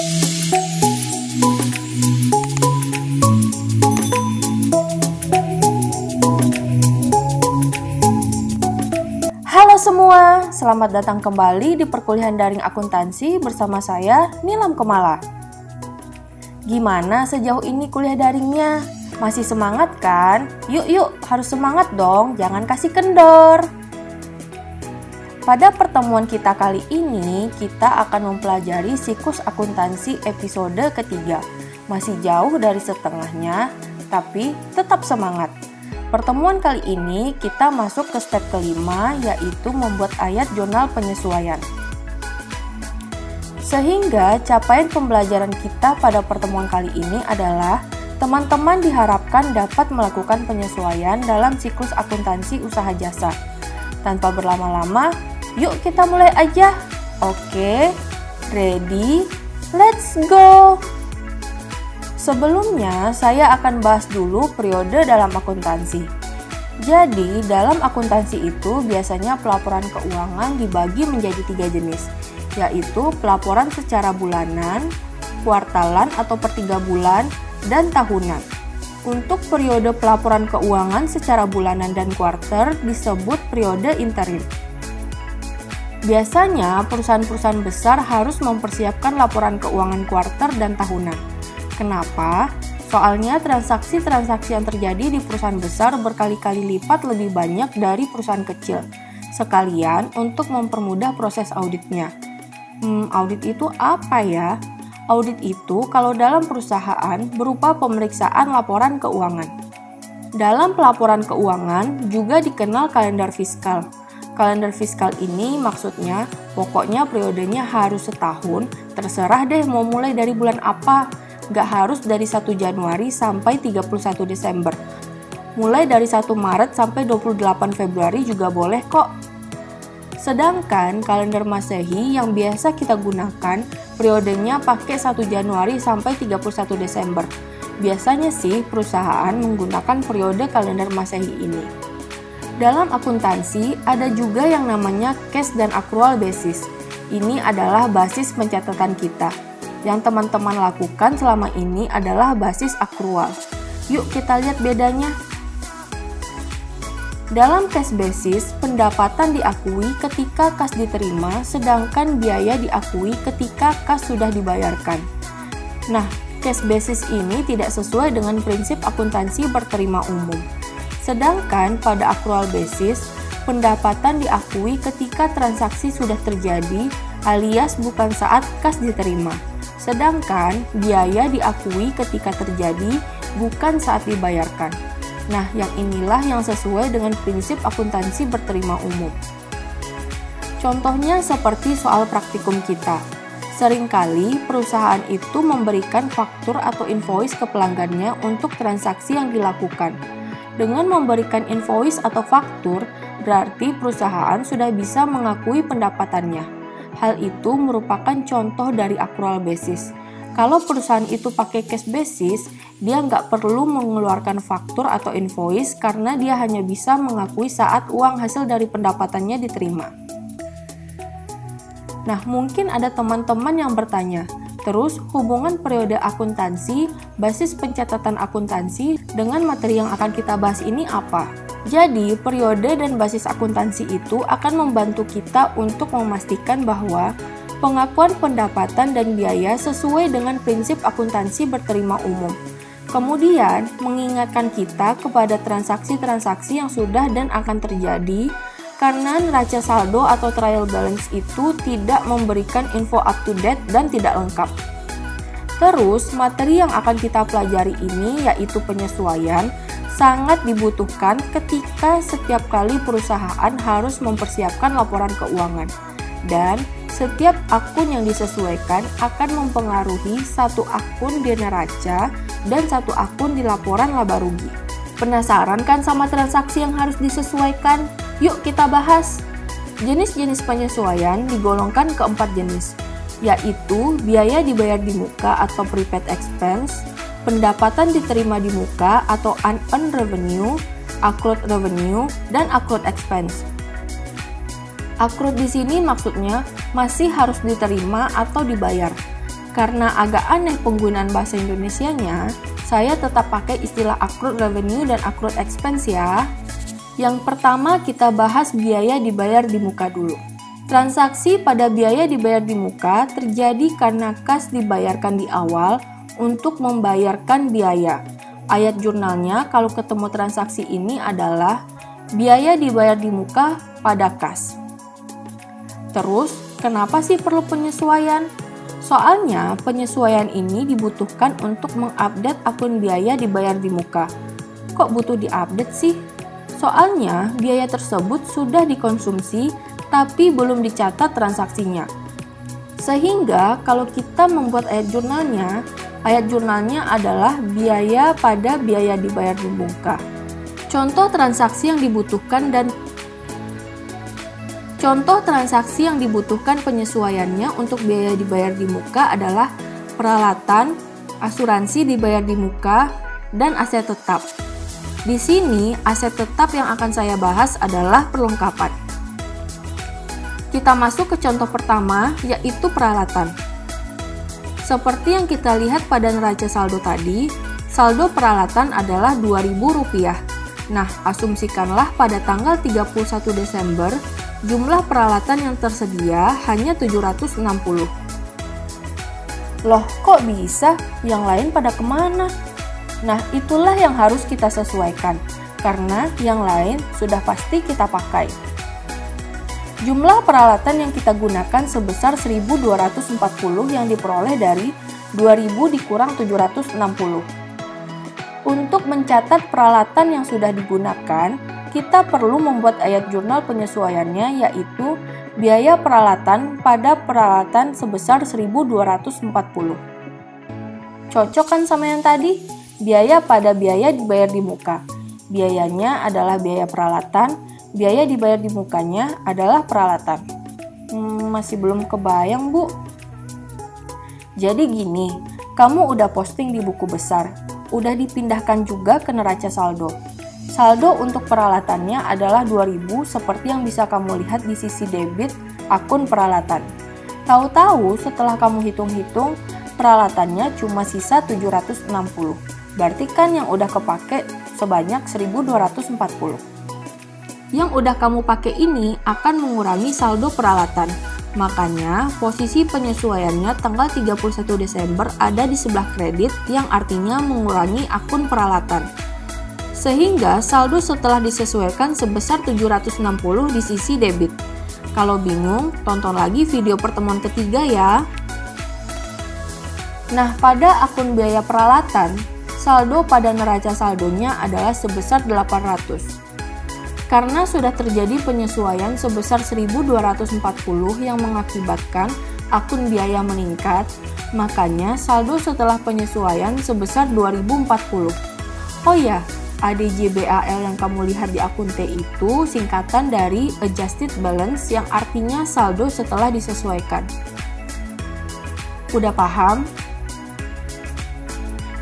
Halo semua, selamat datang kembali di perkuliahan daring akuntansi bersama saya, Nilam Kemala. Gimana sejauh ini kuliah daringnya? Masih semangat kan? Yuk, harus semangat dong, jangan kasih kendor. Pada pertemuan kita kali ini, kita akan mempelajari siklus akuntansi episode ketiga. Masih jauh dari setengahnya, tapi tetap semangat. Pertemuan kali ini kita masuk ke step kelima, yaitu membuat ayat jurnal penyesuaian. Sehingga capaian pembelajaran kita pada pertemuan kali ini adalah teman-teman diharapkan dapat melakukan penyesuaian dalam siklus akuntansi usaha jasa. Tanpa berlama-lama, yuk kita mulai aja. Oke, ready, let's go! Sebelumnya, saya akan bahas dulu periode dalam akuntansi. Jadi, dalam akuntansi itu biasanya pelaporan keuangan dibagi menjadi 3 jenis, yaitu pelaporan secara bulanan, kuartalan atau per 3 bulan, dan tahunan. Untuk periode pelaporan keuangan secara bulanan dan kuarter disebut periode interim. Biasanya, perusahaan-perusahaan besar harus mempersiapkan laporan keuangan kuarter dan tahunan. Kenapa? Soalnya transaksi-transaksi yang terjadi di perusahaan besar berkali-kali lipat lebih banyak dari perusahaan kecil. Sekalian untuk mempermudah proses auditnya. Audit itu apa ya? Audit itu kalau dalam perusahaan berupa pemeriksaan laporan keuangan. Dalam pelaporan keuangan juga dikenal kalender fiskal. Kalender fiskal ini maksudnya pokoknya periodenya harus setahun, terserah deh mau mulai dari bulan apa. Gak harus dari 1 Januari sampai 31 Desember. Mulai dari 1 Maret sampai 28 Februari juga boleh kok. Sedangkan kalender Masehi yang biasa kita gunakan periodenya pakai 1 Januari sampai 31 Desember. Biasanya sih perusahaan menggunakan periode kalender Masehi ini. Dalam akuntansi ada juga yang namanya cash dan accrual basis. Ini adalah basis pencatatan kita. Yang teman-teman lakukan selama ini adalah basis akrual. Yuk kita lihat bedanya. Dalam cash basis, pendapatan diakui ketika kas diterima, sedangkan biaya diakui ketika kas sudah dibayarkan. Nah, cash basis ini tidak sesuai dengan prinsip akuntansi berterima umum. Sedangkan pada accrual basis, pendapatan diakui ketika transaksi sudah terjadi alias bukan saat kas diterima. Sedangkan biaya diakui ketika terjadi, bukan saat dibayarkan. Nah, yang inilah yang sesuai dengan prinsip akuntansi berterima umum. Contohnya seperti soal praktikum kita. Seringkali perusahaan itu memberikan faktur atau invoice ke pelanggannya untuk transaksi yang dilakukan. Dengan memberikan invoice atau faktur, berarti perusahaan sudah bisa mengakui pendapatannya. Hal itu merupakan contoh dari accrual basis. Kalau perusahaan itu pakai cash basis, dia nggak perlu mengeluarkan faktur atau invoice karena dia hanya bisa mengakui saat uang hasil dari pendapatannya diterima. Nah, mungkin ada teman-teman yang bertanya, terus hubungan periode akuntansi, basis pencatatan akuntansi dengan materi yang akan kita bahas ini apa? Jadi, periode dan basis akuntansi itu akan membantu kita untuk memastikan bahwa pengakuan pendapatan dan biaya sesuai dengan prinsip akuntansi berterima umum. Kemudian, mengingatkan kita kepada transaksi-transaksi yang sudah dan akan terjadi karena neraca saldo atau trial balance itu tidak memberikan info up to date dan tidak lengkap. Terus, materi yang akan kita pelajari ini yaitu penyesuaian sangat dibutuhkan ketika setiap kali perusahaan harus mempersiapkan laporan keuangan. Dan setiap akun yang disesuaikan akan mempengaruhi satu akun di neraca dan satu akun di laporan laba rugi. Penasaran kan sama transaksi yang harus disesuaikan? Yuk kita bahas. Jenis-jenis penyesuaian digolongkan ke 4 jenis, yaitu biaya dibayar di muka atau prepaid expense, pendapatan diterima di muka atau unearned revenue, accrued revenue, dan accrued expense. Accrued di sini maksudnya masih harus diterima atau dibayar. Karena agak aneh penggunaan bahasa Indonesianya, saya tetap pakai istilah accrued revenue dan accrued expense ya. Yang pertama kita bahas biaya dibayar di muka dulu. Transaksi pada biaya dibayar di muka terjadi karena kas dibayarkan di awal untuk membayarkan biaya. Ayat jurnalnya kalau ketemu transaksi ini adalah biaya dibayar di muka pada kas. Terus, kenapa sih perlu penyesuaian? Soalnya, penyesuaian ini dibutuhkan untuk mengupdate akun biaya dibayar di muka. Kok butuh diupdate sih? Soalnya, biaya tersebut sudah dikonsumsi tapi belum dicatat transaksinya. Sehingga, kalau kita membuat ayat jurnalnya adalah biaya pada biaya dibayar di muka. Contoh transaksi yang dibutuhkan penyesuaiannya untuk biaya dibayar di muka adalah peralatan, asuransi dibayar di muka, dan aset tetap. Di sini, aset tetap yang akan saya bahas adalah perlengkapan. Kita masuk ke contoh pertama, yaitu peralatan. Seperti yang kita lihat pada neraca saldo tadi, saldo peralatan adalah Rp2.000. Nah, asumsikanlah pada tanggal 31 Desember, jumlah peralatan yang tersedia hanya 760. Loh, kok bisa? Yang lain pada kemana? Nah, itulah yang harus kita sesuaikan, karena yang lain sudah pasti kita pakai. Jumlah peralatan yang kita gunakan sebesar 1.240 yang diperoleh dari 2.000 dikurang 760. Untuk mencatat peralatan yang sudah digunakan, kita perlu membuat ayat jurnal penyesuaiannya, yaitu biaya peralatan pada peralatan sebesar 1.240. Cocok kan sama yang tadi? Biaya pada biaya dibayar di muka. Biayanya adalah biaya peralatan, biaya dibayar di mukanya adalah peralatan. Masih belum kebayang, Bu. Jadi gini, kamu udah posting di buku besar, udah dipindahkan juga ke neraca saldo. Saldo untuk peralatannya adalah 2.000 seperti yang bisa kamu lihat di sisi debit akun peralatan. Tahu-tahu setelah kamu hitung-hitung, peralatannya cuma sisa 760. Berarti kan yang udah kepake sebanyak 1.240. Yang udah kamu pakai ini akan mengurangi saldo peralatan. Makanya, posisi penyesuaiannya tanggal 31 Desember ada di sebelah kredit yang artinya mengurangi akun peralatan. Sehingga saldo setelah disesuaikan sebesar 760 di sisi debit. Kalau bingung, tonton lagi video pertemuan ketiga ya. Nah, pada akun biaya peralatan, saldo pada neraca saldonya adalah sebesar 800. Karena sudah terjadi penyesuaian sebesar 1.240 yang mengakibatkan akun biaya meningkat, makanya saldo setelah penyesuaian sebesar 2.040. Oh ya, ADJBAL yang kamu lihat di akun T itu singkatan dari Adjusted Balance yang artinya saldo setelah disesuaikan. Udah paham?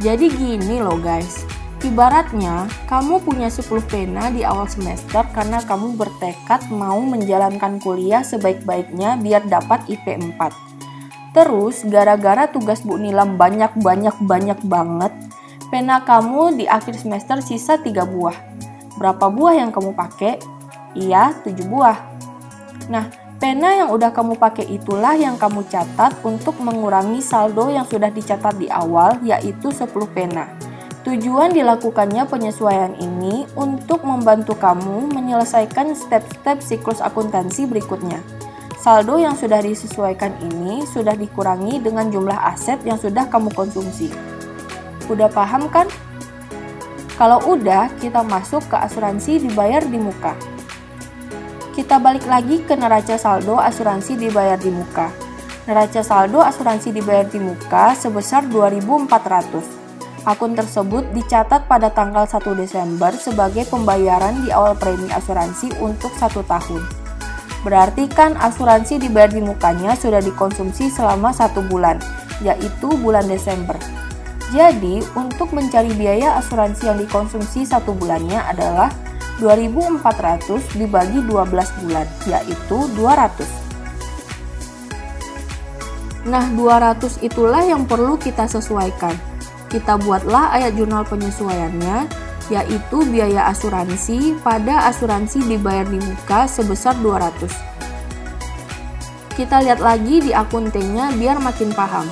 Jadi gini loh guys, ibaratnya kamu punya 10 pena di awal semester karena kamu bertekad mau menjalankan kuliah sebaik-baiknya biar dapat IP 4. Terus gara-gara tugas Bu Nilam banyak banget, pena kamu di akhir semester sisa 3 buah. Berapa buah yang kamu pakai? Iya, 7 buah. Nah, pena yang udah kamu pakai itulah yang kamu catat untuk mengurangi saldo yang sudah dicatat di awal, yaitu 10 pena. Tujuan dilakukannya penyesuaian ini untuk membantu kamu menyelesaikan step-step siklus akuntansi berikutnya. Saldo yang sudah disesuaikan ini sudah dikurangi dengan jumlah aset yang sudah kamu konsumsi. Udah paham kan? Kalau udah, kita masuk ke asuransi dibayar di muka. Kita balik lagi ke neraca saldo asuransi dibayar di muka. Neraca saldo asuransi dibayar di muka sebesar 2.400. Akun tersebut dicatat pada tanggal 1 Desember sebagai pembayaran di awal premi asuransi untuk 1 tahun. Berarti kan asuransi dibayar di mukanya sudah dikonsumsi selama 1 bulan, yaitu bulan Desember. Jadi, untuk mencari biaya asuransi yang dikonsumsi 1 bulannya adalah 2.400 dibagi 12 bulan, yaitu 200. Nah, 200 itulah yang perlu kita sesuaikan. Kita buatlah ayat jurnal penyesuaiannya, yaitu biaya asuransi pada asuransi dibayar di muka sebesar 200. Kita lihat lagi di akun T-nya biar makin paham.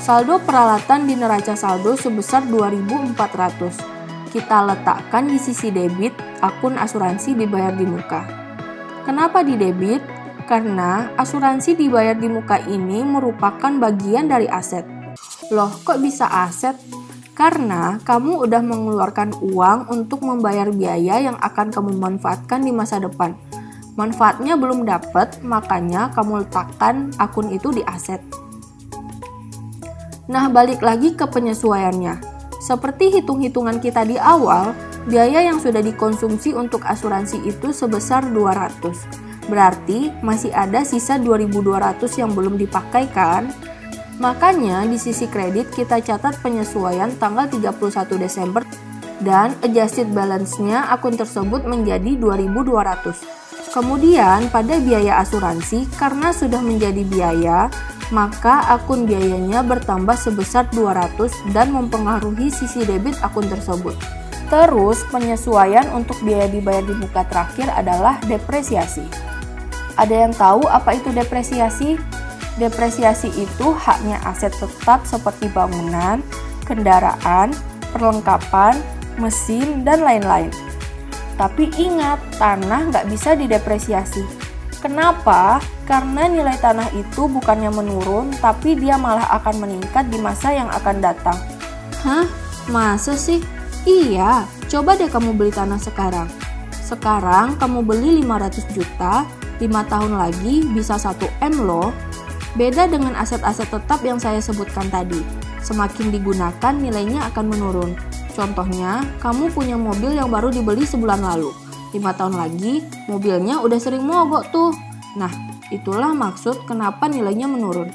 Saldo peralatan di neraca saldo sebesar 2.400. Kita letakkan di sisi debit akun asuransi dibayar di muka. Kenapa di debit? Karena asuransi dibayar di muka ini merupakan bagian dari aset. Loh, kok bisa aset? Karena kamu udah mengeluarkan uang untuk membayar biaya yang akan kamu manfaatkan di masa depan. Manfaatnya belum dapat, makanya kamu letakkan akun itu di aset. Nah, balik lagi ke penyesuaiannya. Seperti hitung-hitungan kita di awal, biaya yang sudah dikonsumsi untuk asuransi itu sebesar 200. Berarti masih ada sisa 2.200 yang belum dipakai kan? Makanya di sisi kredit kita catat penyesuaian tanggal 31 Desember dan adjusted balance-nya akun tersebut menjadi 2.200. Kemudian pada biaya asuransi, karena sudah menjadi biaya, maka akun biayanya bertambah sebesar 200 dan mempengaruhi sisi debit akun tersebut. Terus penyesuaian untuk biaya dibayar di muka terakhir adalah depresiasi. Ada yang tahu apa itu depresiasi? Depresiasi itu haknya aset tetap seperti bangunan, kendaraan, perlengkapan, mesin, dan lain-lain. Tapi ingat, tanah nggak bisa didepresiasi. Kenapa? Karena nilai tanah itu bukannya menurun, tapi dia malah akan meningkat di masa yang akan datang. Hah? Masa sih? Iya, coba deh kamu beli tanah sekarang. Sekarang kamu beli 500 juta, 5 tahun lagi bisa 1 M loh. Beda dengan aset-aset tetap yang saya sebutkan tadi. Semakin digunakan, nilainya akan menurun. Contohnya, kamu punya mobil yang baru dibeli sebulan lalu. 5 tahun lagi, mobilnya udah sering mogok tuh. Nah, itulah maksud kenapa nilainya menurun.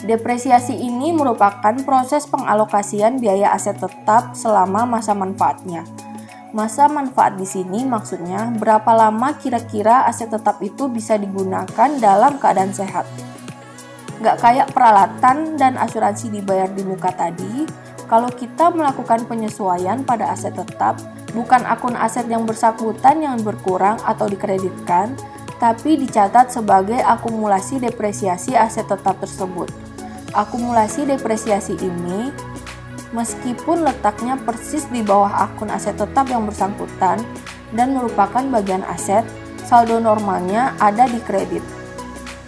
Depresiasi ini merupakan proses pengalokasian biaya aset tetap selama masa manfaatnya. Masa manfaat di sini maksudnya berapa lama kira-kira aset tetap itu bisa digunakan dalam keadaan sehat. Nggak kayak peralatan dan asuransi dibayar di muka tadi, kalau kita melakukan penyesuaian pada aset tetap, bukan akun aset yang bersangkutan yang berkurang atau dikreditkan, tapi dicatat sebagai akumulasi depresiasi aset tetap tersebut. Akumulasi depresiasi ini, meskipun letaknya persis di bawah akun aset tetap yang bersangkutan dan merupakan bagian aset, saldo normalnya ada di kredit.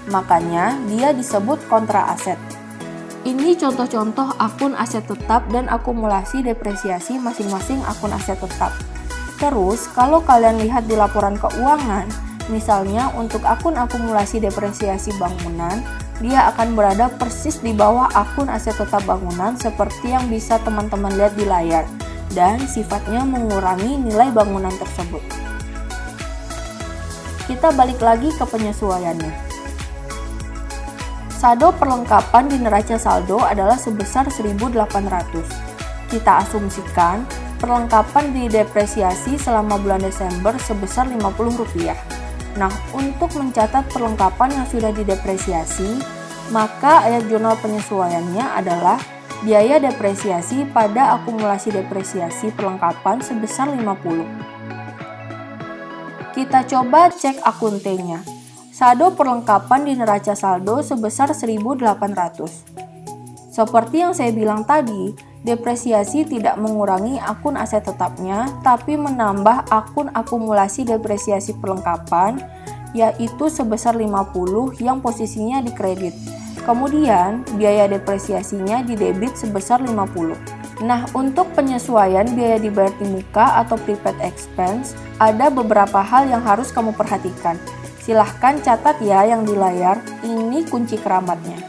Makanya dia disebut kontra aset. Ini contoh-contoh akun aset tetap dan akumulasi depresiasi masing-masing akun aset tetap. Terus, kalau kalian lihat di laporan keuangan, misalnya untuk akun akumulasi depresiasi bangunan, dia akan berada persis di bawah akun aset tetap bangunan seperti yang bisa teman-teman lihat di layar, dan sifatnya mengurangi nilai bangunan tersebut. Kita balik lagi ke penyesuaiannya. Saldo perlengkapan di neraca saldo adalah sebesar 1.800. Kita asumsikan perlengkapan didepresiasi selama bulan Desember sebesar Rp50. Nah, untuk mencatat perlengkapan yang sudah didepresiasi, maka ayat jurnal penyesuaiannya adalah biaya depresiasi pada akumulasi depresiasi perlengkapan sebesar 50. Kita coba cek akun T-nya. Saldo perlengkapan di neraca saldo sebesar 1.800. Seperti yang saya bilang tadi, depresiasi tidak mengurangi akun aset tetapnya, tapi menambah akun akumulasi depresiasi perlengkapan, yaitu sebesar 50 yang posisinya di kredit. Kemudian, biaya depresiasinya di debit sebesar 50. Nah, untuk penyesuaian biaya dibayar di muka atau prepaid expense, ada beberapa hal yang harus kamu perhatikan. Silahkan catat ya yang di layar, ini kunci keramatnya.